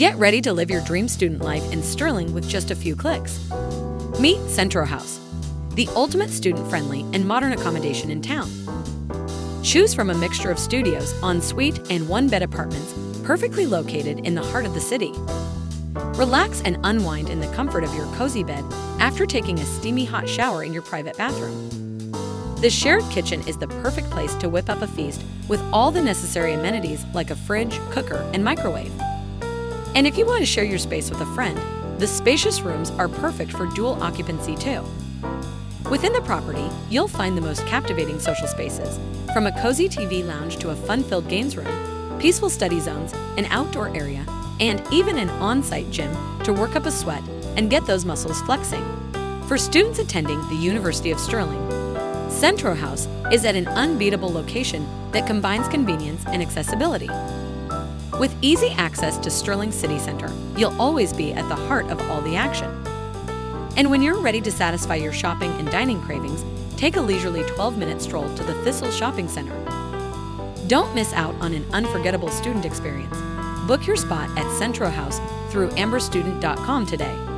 Get ready to live your dream student life in Stirling with just a few clicks. Meet Centro House, the ultimate student-friendly and modern accommodation in town. Choose from a mixture of studios, ensuite, and one-bed apartments perfectly located in the heart of the city. Relax and unwind in the comfort of your cozy bed after taking a steamy hot shower in your private bathroom. The shared kitchen is the perfect place to whip up a feast with all the necessary amenities like a fridge, cooker, and microwave. And if you want to share your space with a friend, the spacious rooms are perfect for dual occupancy too. Within the property, you'll find the most captivating social spaces, from a cozy TV lounge to a fun-filled games room, peaceful study zones, an outdoor area, and even an on-site gym to work up a sweat and get those muscles flexing. For students attending the University of Stirling, Centro House is at an unbeatable location that combines convenience and accessibility. With easy access to Stirling City Centre, you'll always be at the heart of all the action. And when you're ready to satisfy your shopping and dining cravings, take a leisurely 12-minute stroll to the Thistle Shopping Centre. Don't miss out on an unforgettable student experience. Book your spot at Centro House through amberstudent.com today.